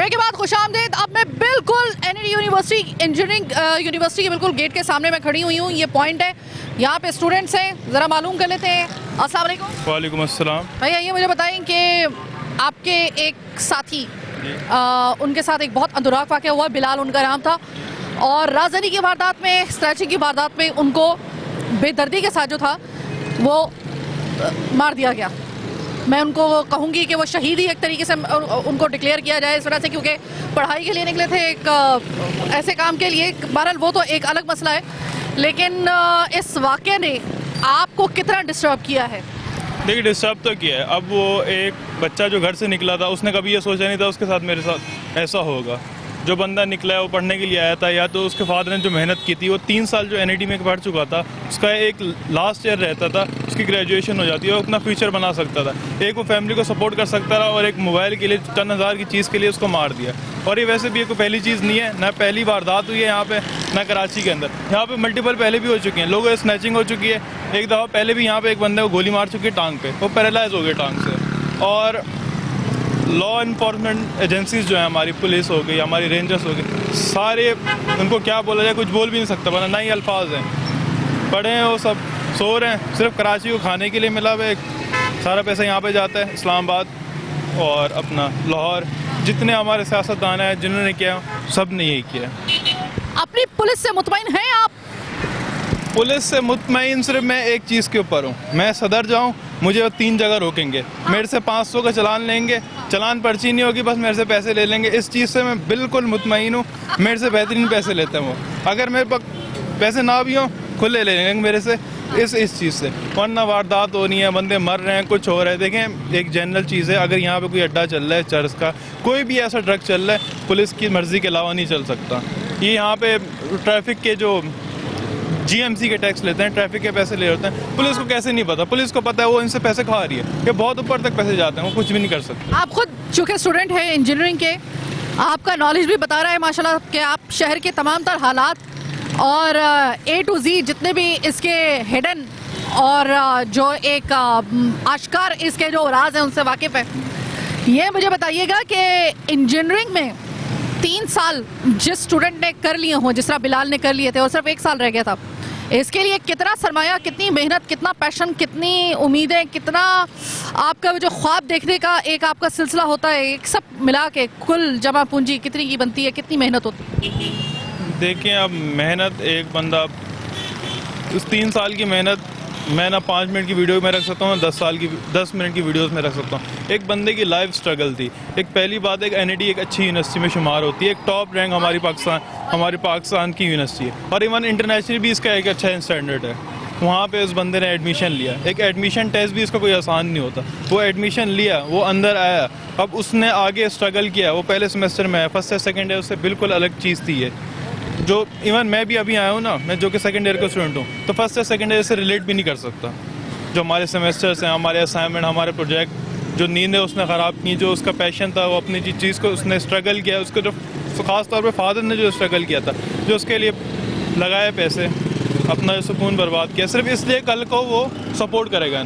के बाद खुशामदीद। अब मैं बिल्कुल एनएडी यूनिवर्सिटी इंजीनियरिंग यूनिवर्सिटी के बिल्कुल गेट के सामने मैं खड़ी हुई हूँ। ये पॉइंट है, यहाँ पे स्टूडेंट्स हैं, ज़रा मालूम कर लेते हैं। अस्सलाम वालेकुम। वालेकुम अस्सलाम। भैया ये मुझे बताएं कि आपके एक साथी उनके साथ एक बहुत अंदुराक वाक़या हुआ, बिलाल उनका नाम था, और राजधानी की वारदात में, स्क्रैचिंग की वारदात में उनको बेदर्दी के साथ जो था वो मार दिया गया। मैं उनको कहूँगी कि वो शहीद ही एक तरीके से उनको डिक्लेयर किया जाए इस वजह से, क्योंकि पढ़ाई के लिए निकले थे एक ऐसे काम के लिए। बहरहाल वो तो एक अलग मसला है, लेकिन इस वाक़े ने आपको कितना डिस्टर्ब किया है? देखिए डिस्टर्ब तो किया है। अब वो एक बच्चा जो घर से निकला था उसने कभी ये सोचा नहीं था उसके साथ मेरे साथ ऐसा होगा। जो बंदा निकला है वो पढ़ने के लिए आया था, या तो उसके फादर ने जो मेहनत की थी, वो 3 साल जो एनआईटी में पढ़ चुका था, उसका एक लास्ट ईयर रहता था, उसकी ग्रेजुएशन हो जाती है, वो अपना फ्यूचर बना सकता था, एक वो फैमिली को सपोर्ट कर सकता था, और एक मोबाइल के लिए चंद हज़ार की चीज़ के लिए उसको मार दिया। और ये वैसे भी कोई पहली चीज़ नहीं है, ना पहली वारदात हुई है यहाँ पे, ना कराची के अंदर। यहाँ पे मल्टीपल पहले भी हो चुकी हैं, लोगों की स्नैचिंग हो चुकी है। एक दफ़ा पहले भी यहाँ पे एक बंदे को गोली मार चुकी है टांग पे, वो पैरालाइज हो गया टांग से। और लॉ इन्फोर्समेंट एजेंसीज जो है, हमारी पुलिस हो गई, हमारी रेंजर्स हो गई, सारे उनको क्या बोला जाए, कुछ बोल भी नहीं सकता, वरना ना ही अल्फाज हैं। पढ़े हैं वो सब, सो रहे हैं, सिर्फ कराची को खाने के लिए मिला हुआ है। सारा पैसा यहाँ पे जाता है, इस्लामाबाद और अपना लाहौर। जितने हमारे सियासतदान हैं जिन्होंने किया, सब ने यही किया। अपनी पुलिस से मुतमईन हैं आप? पुलिस से मुतमईन सिर्फ मैं एक चीज़ के ऊपर हूँ, मैं सदर जाऊँ मुझे वो 3 जगह रोकेंगे, मेरे से 500 का चालान लेंगे, चालान पर्ची नहीं होगी, बस मेरे से पैसे ले लेंगे। इस चीज़ से मैं बिल्कुल मुतमईन हूँ, मेरे से बेहतरीन पैसे लेते हैं वो। अगर मेरे पास पैसे ना भी हों खुले ले लेंगे मेरे से इस चीज़ से, वरना वारदात हो रही है, बंदे मर रहे हैं, कुछ हो रहा है। देखें एक जनरल चीज़ है, अगर यहाँ पे कोई अड्डा चल रहा है चर्च का, कोई भी ऐसा ड्रग चल रहा है, पुलिस की मर्ज़ी के अलावा नहीं चल सकता। ये यहाँ पे ट्रैफिक के जो GMC के टैक्स लेते हैं, ट्रैफिक के पैसे ले लेते हैं, पुलिस को कैसे नहीं पता? पुलिस को पता है वो इनसे पैसे खा रही है, ये बहुत ऊपर तक पैसे जाते हैं, वो कुछ भी नहीं कर सकते। आप खुद चूँकि स्टूडेंट हैं इंजीनियरिंग के, आपका नॉलेज भी बता रहा है माशाल्लाह कि आप शहर के तमाम तर हालात और A to Z जितने भी इसके हिडन और जो एक आश्कार इसके जो राज हैं उनसे वाकिफ़ है। ये मुझे बताइएगा कि इंजीनियरिंग में 3 साल जिस स्टूडेंट ने कर लिए हों, जिस तरह बिलाल ने कर लिए थे और सिर्फ 1 साल रह गया था, इसके लिए कितना सरमाया, कितनी मेहनत, कितना पैशन, कितनी उम्मीदें, कितना आपका जो ख्वाब देखने का एक आपका सिलसिला होता है, एक सब मिला के कुल जमा पूंजी कितनी की बनती है, कितनी मेहनत होती है? देखिए अब मेहनत एक बंदा उस 3 साल की मेहनत मैं ना 5 मिनट की वीडियो में रख सकता हूँ, 10 मिनट की वीडियोस में रख सकता हूँ। एक बंदे की लाइफ स्ट्रगल थी। एक पहली बात, एक NID एक अच्छी यूनिवर्सिटी में शुमार होती है, एक टॉप रैंक हमारी पाकिस्तान की यूनिवर्सिटी है और इवन इंटरनेशनल भी इसका एक अच्छा स्टैंडर्ड है। वहाँ पे उस बंदे ने एडमिशन लिया, एक एडमिशन टेस्ट भी इसका कोई आसान नहीं होता, वो एडमिशन लिया, वो अंदर आया, अब उसने आगे स्ट्रगल किया, वो पहले सेमेस्टर में है, फर्स्ट या सेकेंड ईयर उससे बिल्कुल अलग चीज़ थी ये। जो इवन मैं भी अभी आया हूँ ना, मैं जो कि सेकंड ईयर का स्टूडेंट हूँ, तो फर्स्ट या सेकंड ईयर से रिलेट भी नहीं कर सकता। जो हमारे सेमेस्टर्स हैं, हमारे असाइनमेंट, हमारे प्रोजेक्ट, जो नींदें उसने ख़राब की, जो उसका पैशन था, वो अपनी चीज़ को उसने स्ट्रगल किया, उसको जो ख़ास तौर पे फादर ने जो स्ट्रगल किया था, जो उसके लिए लगाए पैसे, अपना सुकून बर्बाद किया, सिर्फ इसलिए कल को वो सपोर्ट करेगा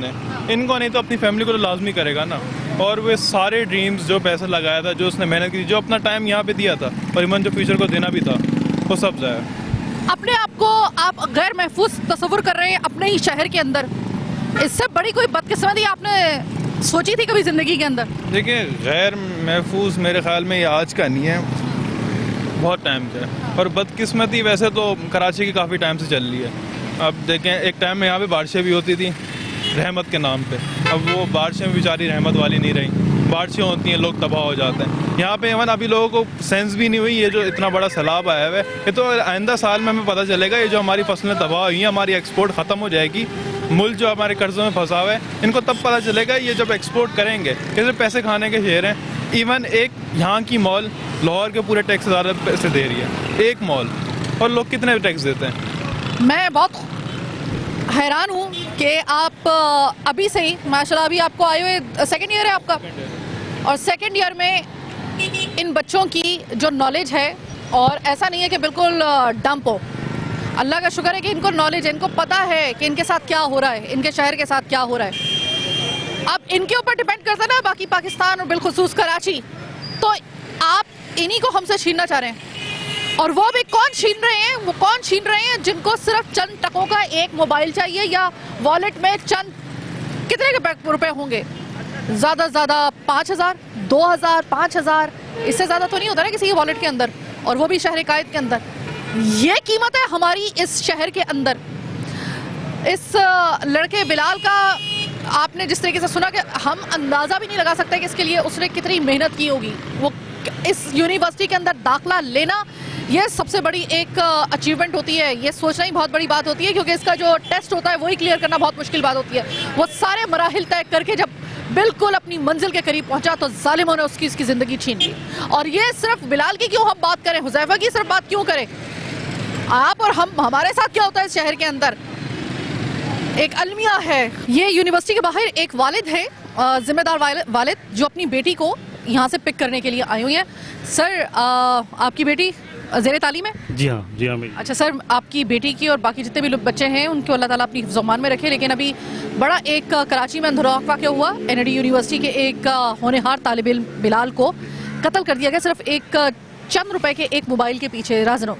इनको नहीं तो अपनी फैमिली को तो लाजमी करेगा ना। और वे सारे ड्रीम्स जो पैसे लगाया था, जो उसने मेहनत की, जो अपना टाइम यहाँ पे दिया था और इवन जो फ्यूचर को देना भी था, वो सब जाए। अपने आप को आप गैर महफूज तस्वुर कर रहे हैं अपने ही शहर के अंदर, इससे बड़ी कोई बदकिस्मती आपने सोची थी कभी ज़िंदगी के अंदर? देखिए गैर महफूज मेरे ख्याल में ये आज का नहीं है, बहुत टाइम का है। और बदकिस्मती वैसे तो कराची की काफ़ी टाइम से चल रही है। अब देखें एक टाइम में यहाँ पे बारिशें भी होती थी रहमत के नाम पे, अब वो बारिशें बेचारी रहमत वाली नहीं रही, बारिशें होती हैं लोग तबाह हो जाते हैं। यहाँ पे इवन अभी लोगों को सेंस भी नहीं हुई, ये जो इतना बड़ा सैलाब आया हुआ है, ये तो आइंदा साल में हमें पता चलेगा, ये जो हमारी फसलें तबाह हुई हैं, हमारी एक्सपोर्ट ख़त्म हो जाएगी, मुल्क जो हमारे कर्ज़ों में फंसा हुआ है, इनको तब पता चलेगा ये जब एक्सपोर्ट करेंगे, कैसे पैसे खाने के शहर हैं। इवन एक यहाँ की मॉल लाहौर के पूरे टैक्स से ज़्यादा पैसे दे रही है, एक मॉल, और लोग कितने टैक्स देते हैं? मैं बहुत हैरान हूँ कि आप अभी से ही माशाल्लाह, अभी आपको आए हुए सेकेंड ईयर है आपका, और सेकेंड ईयर में इन बच्चों की जो नॉलेज है, और ऐसा नहीं है कि बिल्कुल डंप हो, अल्लाह का शुक्र है कि इनको नॉलेज है, इनको पता है कि इनके साथ क्या हो रहा है, इनके शहर के साथ क्या हो रहा है। अब इनके ऊपर डिपेंड करता है ना बाकी पाकिस्तान और बिलखुसूस कराची, तो आप इन्हीं को हमसे छीनना चाह रहे हैं। और वो भी कौन छीन रहे हैं? वो कौन छीन रहे हैं जिनको सिर्फ चंद टकों का एक मोबाइल चाहिए, या वॉलेट में चंद कितने के रुपए होंगे, ज़्यादा से ज़्यादा 5,000, 2,000, 5,000, इससे ज़्यादा तो नहीं होता ना किसी के वॉलेट के अंदर, और वो भी शहर कायद के अंदर। ये कीमत है हमारी इस शहर के अंदर। इस लड़के बिलाल का आपने जिस तरीके से सुना कि हम अंदाज़ा भी नहीं लगा सकते कि इसके लिए उसने कितनी मेहनत की होगी। वो इस यूनिवर्सिटी के अंदर दाखिला लेना, ये सबसे बड़ी एक अचीवमेंट होती है, ये सोचना ही बहुत बड़ी बात होती है, क्योंकि इसका जो टेस्ट होता है वही क्लियर करना बहुत मुश्किल बात होती है। वो सारे मराहिल तय करके जब बिल्कुल अपनी मंजिल के करीब पहुंचा तो जालिमों ने उसकी ज़िंदगी छीन ली। और ये सिर्फ बिलाल की क्यों हम बात करें, हुज़ैफा की सिर्फ बात क्यों करें, आप और हम, हमारे साथ क्या होता है इस शहर के अंदर। एक अलमिया है, ये यूनिवर्सिटी के बाहर एक वालिद है, जिम्मेदार वालिद, जो अपनी बेटी को यहाँ से पिक करने के लिए आई हुई है। सर आपकी बेटी ज़ेर तालीम है? जी हाँ मेरी। अच्छा सर, आपकी बेटी की और बाकी जितने भी लोग बच्चे हैं उनको अल्लाह ताला अपनी ज़ुबान में रखे, लेकिन अभी बड़ा एक कराची में अंधेरा वाक़या हुआ, NID यूनिवर्सिटी के एक होनहार तालिब इल्म बिलाल को कत्ल कर दिया गया सिर्फ एक चंद रुपए के एक मोबाइल के पीछे। राजनो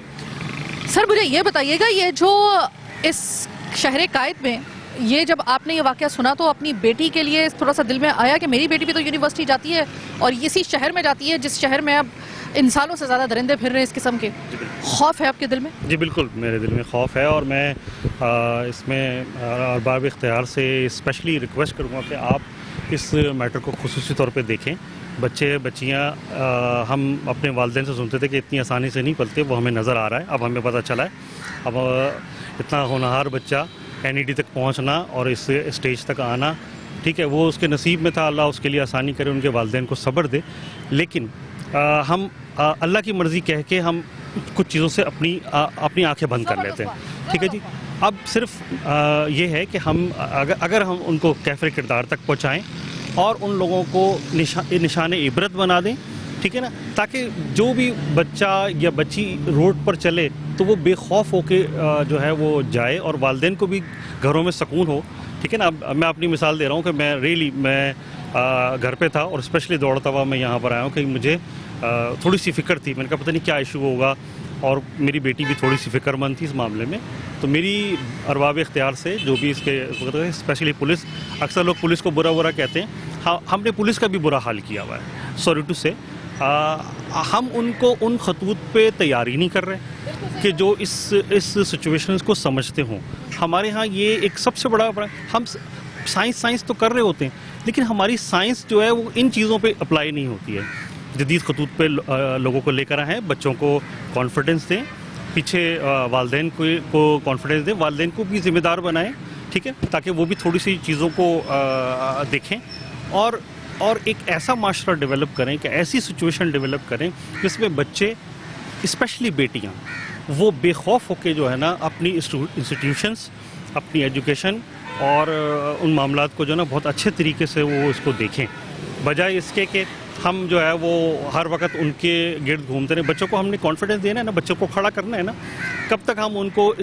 सर मुझे ये बताइएगा, ये जो इस शहर कायद में ये जब आपने ये वाक़या सुना तो अपनी बेटी के लिए थोड़ा सा दिल में आया कि मेरी बेटी भी तो यूनिवर्सिटी जाती है और इसी शहर में जाती है जिस शहर में अब इन सालों से ज़्यादा दरिंदे फिर रहे हैं इस किस्म के, खौफ है आपके दिल में? जी बिल्कुल, मेरे दिल में खौफ है और मैं इसमें अरबाब इख्तियार से स्पेशली रिक्वेस्ट करूँगा कि आप इस मैटर को खुसूसी तौर पे देखें। बच्चे बच्चियाँ हम अपने वालिदैन से सुनते थे कि इतनी आसानी से नहीं पलते, वो हमें नज़र आ रहा है, अब हमें पता चला है। अब इतना होनहार बच्चा NED तक पहुँचना और इस स्टेज तक आना, ठीक है, वो उसके नसीब में था, अल्लाह उसके लिए आसानी करे, उनके वालिदैन को सब्र दे। लेकिन हम अल्लाह की मर्ज़ी कह के हम कुछ चीज़ों से अपनी आंखें बंद कर लेते हैं, ठीक है जी। अब सिर्फ ये है कि हम अगर हम उनको कैफ़िर किरदार तक पहुँचाएँ और उन लोगों को निशान इबरत बना दें, ठीक है ना, ताकि जो भी बच्चा या बच्ची रोड पर चले तो वो बेखौफ होके जो है वो जाए और वालिदैन को भी घरों में सुकून हो, ठीक है ना। अब मैं अपनी मिसाल दे रहा हूँ कि मैं घर पे था और स्पेशली दौड़ता हुआ मैं यहाँ पर आया हूँ कि मुझे थोड़ी सी फ़िक्र थी। मैंने कहा पता नहीं क्या इशू होगा, और मेरी बेटी भी थोड़ी सी फ़िक्रमंद थी इस मामले में। तो मेरी अरबाब इख्तियार से जो भी इसके स्पेशली पुलिस, अक्सर लोग पुलिस को बुरा कहते हैं, हाँ हमने पुलिस का भी बुरा हाल किया हुआ है, सॉरी टू से। हम उनको उन खतूत पे तैयारी नहीं कर रहे कि जो इस सिचुएशंस को समझते हों। हमारे यहाँ ये एक सबसे बड़ा, हम साइंस तो कर रहे होते हैं, लेकिन हमारी साइंस जो है वो इन चीज़ों पे अप्लाई नहीं होती है। जदीद खतूत पे लोगों को लेकर आए, बच्चों को कॉन्फिडेंस दें, पीछे वालिदैन को कॉन्फिडेंस दें, वालिदैन को भी ज़िम्मेदार बनाएं, ठीक है, ताकि वो भी थोड़ी सी चीज़ों को देखें और एक ऐसा माशरा डेवलप करें कि ऐसी सिचुएशन डेवलप करें जिसमें बच्चे, स्पेशली बेटियां, वो बेखौफ होके जो है ना अपनी इंस्टीट्यूशंस, अपनी एजुकेशन और उन मामलात को जो है ना बहुत अच्छे तरीके से वो इसको देखें, बजाय इसके कि हम जो है वो हर वक्त उनके गिर्द घूमते रहे। बच्चों को हमने कॉन्फिडेंस देना है ना, बच्चों को खड़ा करना है ना। कब तक हम उनको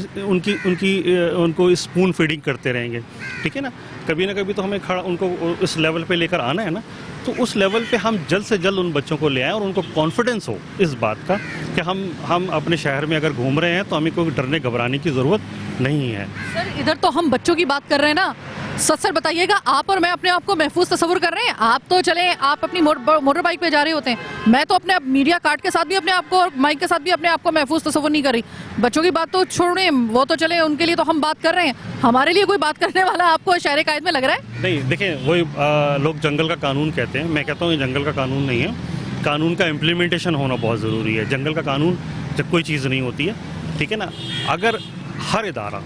स्पून फीडिंग करते रहेंगे, ठीक है ना। कभी ना कभी तो हमें खड़ा उनको इस लेवल पे लेकर आना है ना। तो उस लेवल पे हम जल्द से जल्द उन बच्चों को ले आएँ और उनको कॉन्फिडेंस हो इस बात का कि हम अपने शहर में अगर घूम रहे हैं तो हमें कोई डरने घबराने की ज़रूरत नहीं है। सर इधर तो हम बच्चों की बात कर रहे हैं ना, सच बताइएगा, आप और मैं अपने आप को महफूज तस्वुर कर रहे हैं? आप तो चले, आप अपनी मोटर बाइक पे जा रहे होते हैं, मैं तो अपने मीडिया कार्ड के साथ भी अपने आप को और माइक के साथ भी अपने आप को महफूज तस्वुर नहीं कर रही। बच्चों की बात तो छोड़ें, वो तो चले, उनके लिए तो हम बात कर रहे हैं, हमारे लिए कोई बात करने वाला आपको शहर कायद में लग रहा है? नहीं, देखें, वही लोग जंगल का कानून कहते हैं, मैं कहता हूँ ये जंगल का कानून नहीं है, कानून का इम्प्लीमेंटेशन होना बहुत ज़रूरी है। जंगल का कानून जब कोई चीज़ नहीं होती है, ठीक है ना। अगर हर इदारा,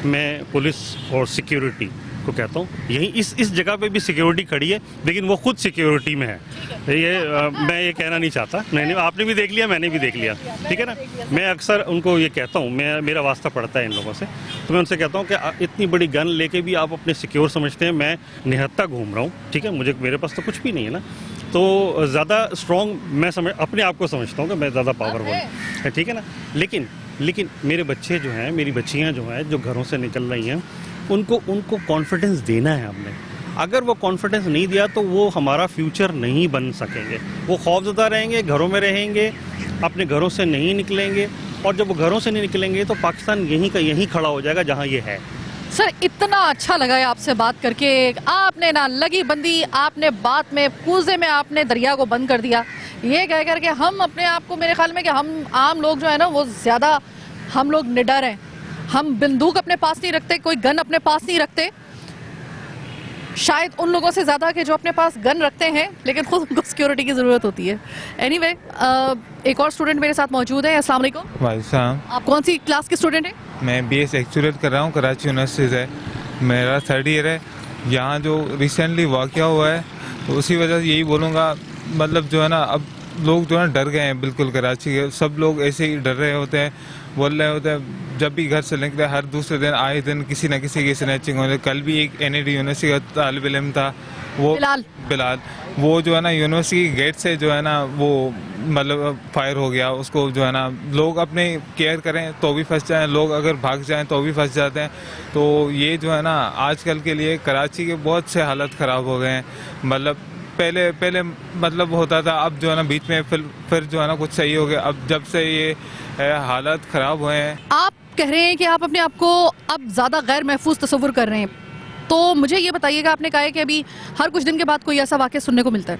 मैं पुलिस और सिक्योरिटी को कहता हूँ, यही इस जगह पे भी सिक्योरिटी खड़ी है, लेकिन वो खुद सिक्योरिटी में है, मैं ये कहना नहीं चाहता। नहीं, आपने भी देख लिया, मैंने भी देख लिया, ठीक है ना। मैं अक्सर उनको ये कहता हूँ, मेरा वास्ता पड़ता है इन लोगों से, तो मैं उनसे कहता हूँ कि इतनी बड़ी गन लेके भी आप अपने सिक्योर समझते हैं, मैं निहत्ता घूम रहा हूँ, ठीक है, मेरे पास तो कुछ भी नहीं है ना। तो ज़्यादा स्ट्रॉन्ग मैं अपने आप को समझता हूँ कि मैं ज़्यादा पावरफुल है, ठीक है ना। लेकिन मेरे बच्चे जो हैं, मेरी बच्चियाँ जो हैं, जो घरों से निकल रही हैं, उनको कॉन्फिडेंस देना है हमने। अगर वो कॉन्फिडेंस नहीं दिया तो वो हमारा फ्यूचर नहीं बन सकेंगे, वो खौफज़दा रहेंगे, घरों में रहेंगे, अपने घरों से नहीं निकलेंगे, और जब वो घरों से नहीं निकलेंगे तो पाकिस्तान यहीं खड़ा हो जाएगा जहाँ ये है। सर इतना अच्छा लगा है आपसे बात करके, आपने ना लगी बंदी, आपने बात में कूजे में आपने दरिया को बंद कर दिया, ये कह कर के हम अपने आप को, मेरे ख्याल में कि हम आम लोग जो है ना वो ज़्यादा, हम लोग निडर हैं, हम बंदूक अपने पास नहीं रखते, कोई गन अपने पास नहीं रखते, शायद उन लोगों से ज़्यादा कि जो अपने पास गन रखते हैं लेकिन खुद उनको सिक्योरिटी की ज़रूरत होती है। एनीवे, एक और स्टूडेंट मेरे साथ मौजूद है। अस्सलाम वालेकुम। वालेकुम। आप कौन सी क्लास के स्टूडेंट हैं? मैं BS एक्चुअली कर रहा हूँ, कराची यूनिवर्सिटी से, मेरा 3rd ईयर है। यहाँ जो रिसेंटली वाक़या हुआ है तो उसी वजह से यही बोलूँगा, मतलब जो है ना, अब लोग जो है डर गए हैं बिल्कुल। कराची के सब लोग ऐसे ही डर रहे होते हैं, बोल रहे होते हैं, जब भी घर से निकले हर दूसरे दिन आए दिन किसी न किसी की स्नैचिंग हो रही। कल भी एक NED यूनिवर्सिटी का तालिब इल्म था, वो बिलाल, वो जो है ना यूनिवर्सिटी गेट से जो है ना वो मतलब फायर हो गया, उसको जो है ना, लोग अपने केयर करें तो भी फंस जाएं, लोग अगर भाग जाएं तो भी फंस जाते हैं। तो ये जो है ना आजकल के लिए कराची के बहुत से हालत ख़राब हो गए हैं। मतलब पहले मतलब होता था, अब जो है ना बीच में फिर जो है ना कुछ सही हो गया। अब जब से ये हालत ख़राब हुए हैं। आप कह रहे हैं कि आप अपने आप को अब ज़्यादा गैर महफूज तस्वुर कर रहे हैं, तो मुझे ये बताइएगा, आपने कहा है कि अभी हर कुछ दिन के बाद कोई ऐसा वाक़या सुनने को मिलता है।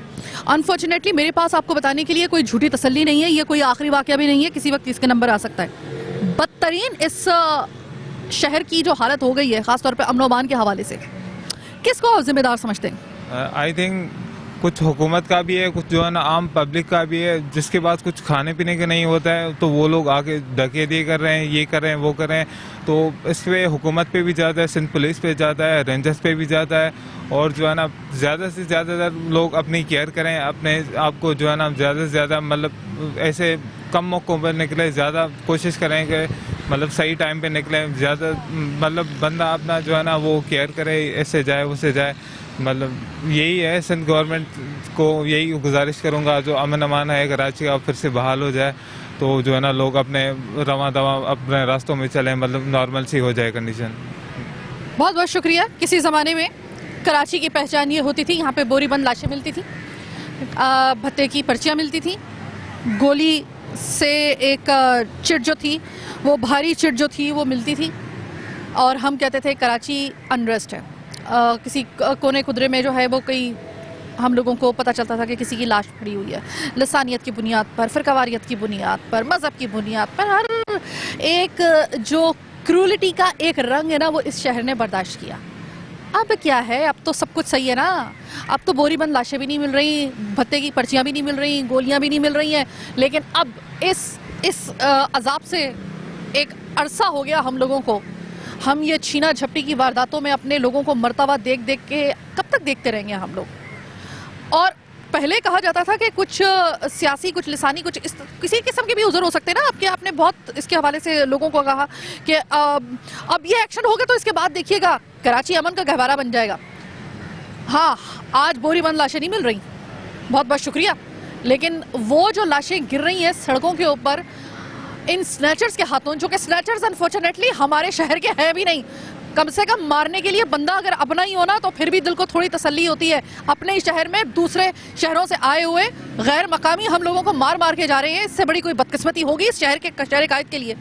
अनफॉर्चुनेटली मेरे पास आपको बताने के लिए कोई झूठी तसल्ली नहीं है, ये कोई आखिरी वाक़या भी नहीं है, किसी वक्त इसके नंबर आ सकता है। बदतरीन इस शहर की जो हालत हो गई है, ख़ासतौर पर अमन व अमान के हवाले से, किसको आप जिम्मेदार समझते हैं? आई थिंक कुछ हुकूमत का भी है, कुछ जो है ना आम पब्लिक का भी है, जिसके पास कुछ खाने पीने का नहीं होता है तो वो लोग आके डकैती कर रहे हैं, ये कर रहे हैं, वो कर रहे हैं। तो इस पे हुकूमत पे भी ज़्यादा है, सिंध पुलिस पे ज़्यादा है, रेंजर्स पे भी ज़्यादा है। और जो है ना ज़्यादा से ज़्यादा लोग अपनी केयर करें, अपने आप को जो है ना ज़्यादा से ज़्यादा मतलब ऐसे कम मौक़ों पर निकले, ज़्यादा कोशिश करें कि मतलब सही टाइम पे निकले, ज़्यादा मतलब बंदा अपना जो है ना वो केयर करे, ऐसे जाए वैसे जाए। मतलब यही है, सिंध गवर्नमेंट को यही गुजारिश करूंगा, जो अमन अमान है कराची का फिर से बहाल हो जाए, तो जो है ना लोग अपने रवा दवा अपने रास्तों में चलें, मतलब नॉर्मल सी हो जाए कंडीशन। बहुत बहुत शुक्रिया। किसी ज़माने में कराची की पहचान ये होती थी, यहाँ पे बोरी बंद लाशें मिलती थी, भत्ते की पर्चियाँ मिलती थी, गोली से एक चिट जो थी वो भारी चिट जो थी वो मिलती थी, और हम कहते थे कराची अनरेस्ट है। किसी कोने खुदरे में जो है वो कई हम लोगों को पता चलता था कि किसी की लाश पड़ी हुई है, लसानियत की बुनियाद पर, फ़िरकावारियत की बुनियाद पर, मज़हब की बुनियाद पर, हर एक जो क्रूलिटी का एक रंग है ना वो इस शहर ने बर्दाश्त किया। अब क्या है, अब तो सब कुछ सही है ना, अब तो बोरी बंद लाशें भी नहीं मिल रही, भत्ते की पर्चियाँ भी नहीं मिल रही, गोलियाँ भी नहीं मिल रही हैं। लेकिन अब इस अजाब से एक अरसा हो गया हम लोगों को, हम ये छीना झपटी की वारदातों में अपने लोगों को मरता हुआ देख देख के कब तक देखते रहेंगे हम लोग। और पहले कहा जाता था कि कुछ सियासी, कुछ लिसानी, कुछ किसी किस्म के भी उज़र हो सकते हैं ना आपके। आपने बहुत इसके हवाले से लोगों को कहा कि अब ये एक्शन होगा तो इसके बाद देखिएगा कराची अमन का गहवारा बन जाएगा। हाँ, आज बोरी बंद लाशें नहीं मिल रही, बहुत बहुत शुक्रिया, लेकिन वो जो लाशें गिर रही हैं सड़कों के ऊपर इन स्नैचर्स के हाथों, जो कि स्नैचर्स अनफॉर्चुनेटली हमारे शहर के हैं भी नहीं, कम से कम मारने के लिए बंदा अगर अपना ही हो ना तो फिर भी दिल को थोड़ी तसल्ली होती है। अपने ही शहर में दूसरे शहरों से आए हुए गैर मकामी हम लोगों को मार मार के जा रहे हैं, इससे बड़ी कोई बदकिस्मती होगी इस शहर के शहर कायद के लिए?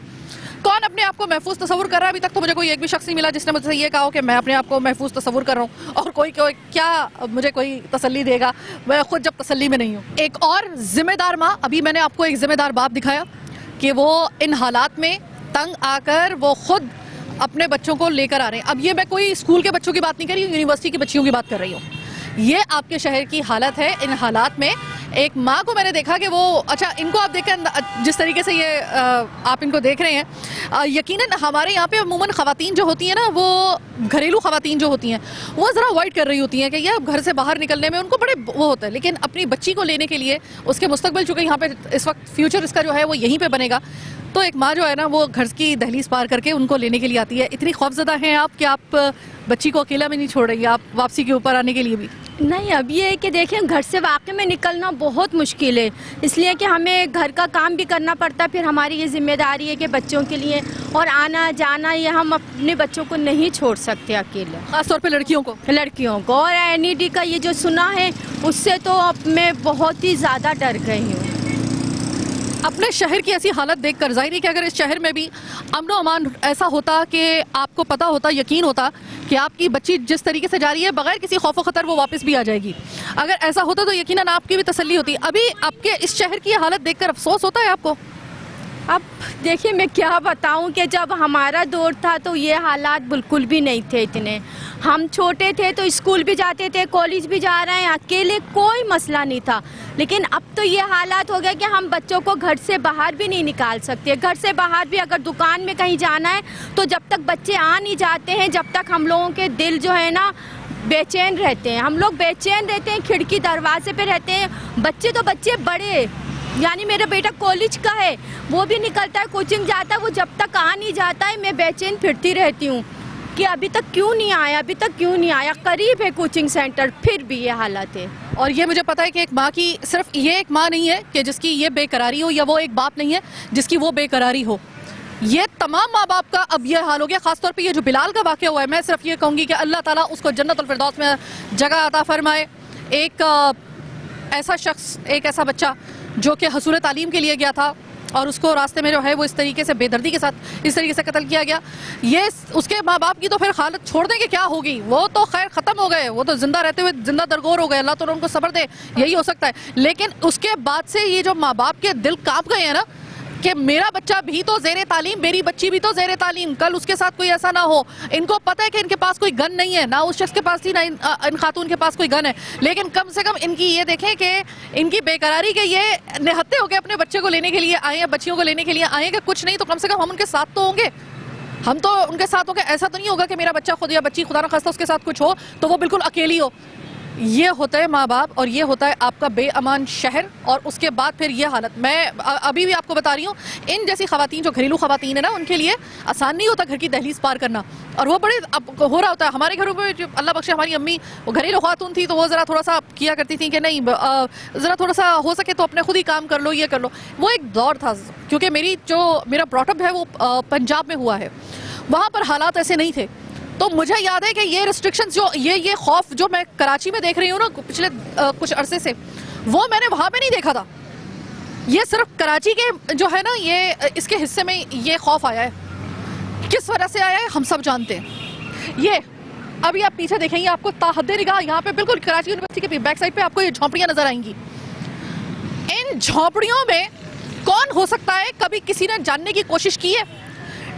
कौन अपने आप को महफूज तस्वुर कर रहा है? अभी तक तो मुझे कोई एक भी शख्स नहीं मिला जिसने मुझसे ये कहा हो कि मैं अपने आप को महफूज तस्वुर कर रहा हूँ, और कोई क्या मुझे कोई तसल्ली देगा, मैं खुद जब तसल्ली में नहीं हूँ। एक और जिम्मेदार माँ, अभी मैंने आपको एक जिम्मेदार बाप दिखाया कि वो इन हालात में तंग आकर वो खुद अपने बच्चों को लेकर आ रहे हैं। अब ये मैं कोई स्कूल के बच्चों की बात नहीं कर रही हूँ, यूनिवर्सिटी की बच्चियों की बात कर रही हूँ। ये आपके शहर की हालत है। इन हालात में एक माँ को मैंने देखा कि वो, अच्छा इनको आप देखकर जिस तरीके से ये आप इनको देख रहे हैं, यकीनन हमारे यहाँ पे अमूमन ख़वातीन जो होती हैं ना, वो घरेलू ख़वातीन जो होती हैं वो ज़रा अवॉइड कर रही होती हैं कि ये घर से बाहर निकलने में उनको बड़े वो होता है, लेकिन अपनी बच्ची को लेने के लिए, उसके मुस्तकबिल चूँकि यहाँ पे इस वक्त फ्यूचर इसका जो है वो यहीं पर बनेगा, तो एक माँ जो है ना वो घर की दहलीज पार करके उनको लेने के लिए आती है। इतनी खौफजदा हैं आप कि आप बच्ची को अकेला में नहीं छोड़ रही, आप वापसी के ऊपर आने के लिए भी नहीं। अब ये है कि देखें, घर से वाकई में निकलना बहुत मुश्किल है, इसलिए कि हमें घर का काम भी करना पड़ता है, फिर हमारी ये जिम्मेदारी है कि बच्चों के लिए और आना जाना, ये हम अपने बच्चों को नहीं छोड़ सकते अकेले, खासतौर पे लड़कियों को। और NED का ये जो सुना है उससे तो अब मैं बहुत ही ज़्यादा डर गई हूँ। अपने शहर की ऐसी हालत देखकर जाहिर है कि अगर इस शहर में भी अमन व अमान ऐसा होता कि आपको पता होता, यकीन होता कि आपकी बच्ची जिस तरीके से जा रही है बगैर किसी खौफ व खतर वो वापस भी आ जाएगी, अगर ऐसा होता तो यकीनन आपकी भी तसल्ली होती। अभी आपके इस शहर की हालत देखकर अफसोस होता है आपको? अब देखिए, मैं क्या बताऊं कि जब हमारा दौर था तो ये हालात बिल्कुल भी नहीं थे इतने। हम छोटे थे तो स्कूल भी जाते थे, कॉलेज भी जा रहे हैं, अकेले कोई मसला नहीं था। लेकिन अब तो ये हालात हो गए कि हम बच्चों को घर से बाहर भी नहीं निकाल सकते। घर से बाहर भी अगर दुकान में कहीं जाना है तो जब तक बच्चे आ नहीं जाते हैं, जब तक हम लोगों के दिल जो है ना बेचैन रहते हैं, हम लोग बेचैन रहते हैं, खिड़की दरवाजे पे रहते हैं। बच्चे तो बच्चे बड़े, यानी मेरा बेटा कॉलेज का है, वो भी निकलता है, कोचिंग जाता है, वो जब तक आ नहीं जाता है मैं बेचैन फिरती रहती हूँ कि अभी तक क्यों नहीं आया, अभी तक क्यों नहीं आया। करीब है कोचिंग सेंटर, फिर भी ये हालत है। और ये मुझे पता है कि एक माँ की, सिर्फ ये एक माँ नहीं है कि जिसकी ये बेकरारी हो, या वो एक बाप नहीं है जिसकी वो बेकरारी हो, ये तमाम माँ बाप का अब ये हाल हो गया। खासतौर पे ये जो बिलाल का वाक़या हुआ है, मैं सिर्फ ये कहूँगी कि अल्लाह ताला उसको जन्नतुल फिरदौस में जगह अता फरमाए। एक ऐसा शख्स, एक ऐसा बच्चा जो कि हसूल तालीम के लिए गया था, और उसको रास्ते में जो है वो इस तरीके से बेदर्दी के साथ इस तरीके से कत्ल किया गया। ये उसके माँ बाप की तो फिर हालत छोड़ दें कि क्या होगी, वो तो खैर ख़त्म हो गए, वो तो जिंदा रहते हुए जिंदा दरगोर हो गए, अल्लाह तो उनको सब्र दे, यही हो सकता है। लेकिन उसके बाद से ये जो माँ बाप के दिल कांप गए हैं ना कि मेरा बच्चा भी तो ज़ेरे तालीम, मेरी बच्ची भी तो ज़ेरे तालीम, कल उसके साथ कोई ऐसा ना हो। इनको पता है कि इनके पास कोई गन नहीं है, ना उस शख्स के पास थी, ना इन खातून के पास कोई गन है, लेकिन कम से कम इनकी ये देखें कि इनकी बेकरारी के ये निहत्ते होकर अपने बच्चे को लेने के लिए आए हैं, बच्चियों को लेने के लिए आए हैं कि कुछ नहीं तो कम से कम हम उनके साथ तो होंगे, हम तो उनके साथ होंगे। ऐसा तो नहीं होगा कि मेरा बच्चा खुद या बच्ची खुदा न खास्ता उसके साथ कुछ हो तो वो बिल्कुल अकेली हो। ये होता है माँ बाप और ये होता है आपका बेअमान शहर, और उसके बाद फिर ये हालत। मैं अभी भी आपको बता रही हूँ, इन जैसी खवातीन जो घरेलू खवातीन है ना, उनके लिए आसान नहीं होता घर की दहलीज पार करना, और वो बड़े अब हो रहा होता है। हमारे घरों में जो अल्लाह बख्शे हमारी अम्मी वो घरेलू खातून थी तो वो ज़रा थोड़ा सा किया करती थी कि नहीं ज़रा थोड़ा सा हो सके तो अपने खुद ही काम कर लो, ये कर लो। वो एक दौर था, क्योंकि मेरा ब्रॉटअप है वो पंजाब में हुआ है, वहाँ पर हालात ऐसे नहीं थे। तो मुझे याद है कि ये रिस्ट्रिक्शंस जो ये खौफ जो मैं कराची में देख रही हूँ ना पिछले कुछ अरसे से, वो मैंने वहाँ पे नहीं देखा था। ये सिर्फ कराची के जो है ना ये इसके हिस्से में ये खौफ आया है। किस वजह से आया है हम सब जानते हैं। ये अभी आप पीछे देखेंगे आपको ताहद्दे निगाह यहाँ पे बिल्कुल कराची यूनिवर्सिटी के बैक साइड पे आपको ये झोंपड़ियाँ नजर आएंगी। इन झोंपड़ियों में कौन हो सकता है, कभी किसी ने जानने की कोशिश की है?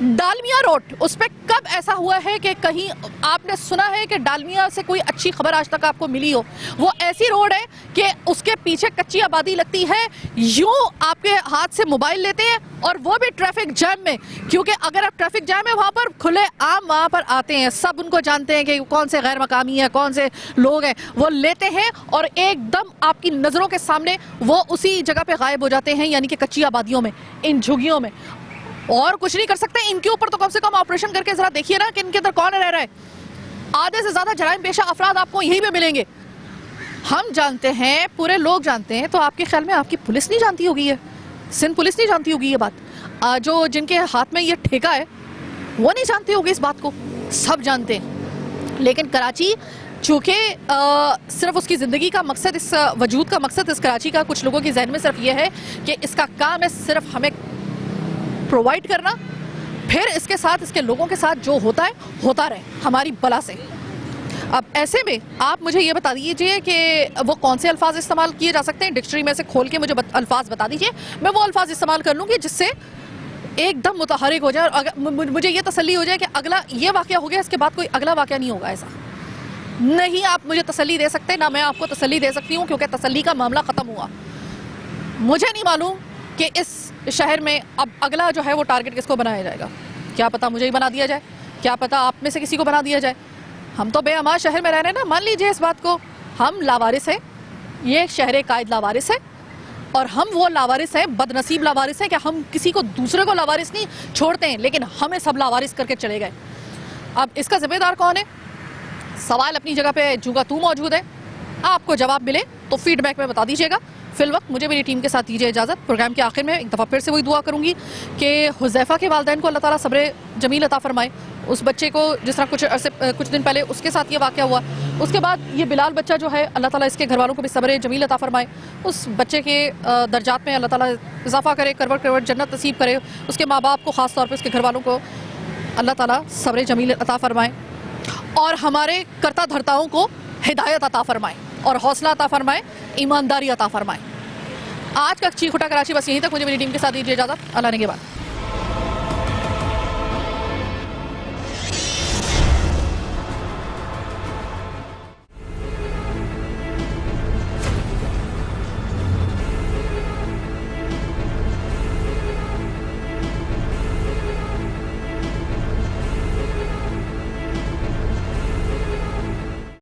डालमिया रोड, उस पर कब ऐसा हुआ है कि कहीं आपने सुना है कि डालमिया से कोई अच्छी खबर आज तक आपको मिली हो? वो ऐसी रोड है कि उसके पीछे कच्ची आबादी लगती है, यूं आपके हाथ से मोबाइल लेते हैं, और वो भी ट्रैफिक जैम में, क्योंकि अगर आप ट्रैफिक जैम है वहाँ पर खुले आम वहाँ पर आते हैं, सब उनको जानते हैं कि कौन से गैर मकामी है, कौन से लोग हैं, वो लेते हैं और एकदम आपकी नज़रों के सामने वो उसी जगह पे गायब हो जाते हैं, यानी कि कच्ची आबादियों में, इन झुग्गियों में, और कुछ नहीं कर सकते। इनके ऊपर तो कम से कम ऑपरेशन करके जरा देखिए ना कि इनके अंदर कौन रह रहा है। आधे से ज्यादा जराइम पेशा अफराद आपको यहीं पे मिलेंगे। हम जानते हैं, पूरे लोग जानते हैं, तो आपके ख्याल में आपकी पुलिस नहीं जानती होगी, ये सिंध पुलिस नहीं जानती होगी ये बात? जो जिनके हाथ में ये ठेका है वो नहीं जानते होगी इस बात को? सब जानते हैं। लेकिन कराची चूँकि सिर्फ उसकी ज़िंदगी का मकसद, इस वजूद का मकसद इस कराची का कुछ लोगों के जहन में सिर्फ ये है कि इसका काम है सिर्फ हमें प्रोवाइड करना, फिर इसके साथ इसके लोगों के साथ जो होता है होता रहे हमारी बला से। अब ऐसे में आप मुझे ये बता दीजिए कि वो कौन से अल्फाज इस्तेमाल किए जा सकते हैं, डिक्शनरी में से खोल के मुझे अल्फाज बता दीजिए, मैं वो अल्फाज इस्तेमाल कर लूँगी जिससे एकदम मुतहरिक हो जाए, और अगर मुझे ये तसल्ली हो जाए कि अगला ये वाक़या हो गया, इसके बाद कोई अगला वाक़या नहीं होगा। ऐसा नहीं आप मुझे तसल्ली दे सकते, ना मैं आपको तसल्ली दे सकती हूँ, क्योंकि तसल्ली का मामला ख़त्म हुआ। मुझे नहीं मालूम कि इस शहर में अब अगला जो है वो टारगेट किसको बनाया जाएगा। क्या पता मुझे ही बना दिया जाए, क्या पता आप में से किसी को बना दिया जाए। हम तो बेअमान शहर में रह रहे हैं ना, मान लीजिए इस बात को, हम लावारिस हैं, ये शहर कायद लावारिस है, और हम वो लावारिस हैं, बदनसीब लावारिस हैं कि हम किसी को दूसरे को लावारिस नहीं छोड़ते हैं, लेकिन हमें सब लावारिस करके चले गए। अब इसका जिम्मेदार कौन है? सवाल अपनी जगह पे जूगा तू मौजूद है, आपको जवाब मिले तो फीडबैक में बता दीजिएगा। फिल वक्त मुझे मेरी टीम के साथ दीजिए इजाज़त। प्रोग्राम के आखिर में एक दफ़ा फिर से वही दुआ करूंगी कि हुज़ैफ़ा के वालिदैन को अल्लाह ताला सब्र जमील अता फरमाए। उस बच्चे को जिस तरह कुछ दिन पहले उसके साथ ये वाक़या हुआ, उसके बाद ये बिलाल बच्चा जो है अल्लाह ताला इसके घर वालों को भी सब्र जमील अता फरमाए, उस बच्चे के दर्जात में अल्लाह ताला इजाफ़ा करे, करवट करवट जन्नत नसीब करे, उसके माँ बाप को ख़ास तौर पर उसके घर वालों को अल्लाह ताला सब्र जमील अता फरमाए, और हमारे कर्ता धर्ताओं को हिदायत अता फरमाए और हौसला अता फरमाए, ईमानदारी अता फरमाए। आज का चीख उठा कराची बस यहीं तक। मुझे मेरी टीम के साथ दीजिए इजाज़त। अल्लाह ने के बाद।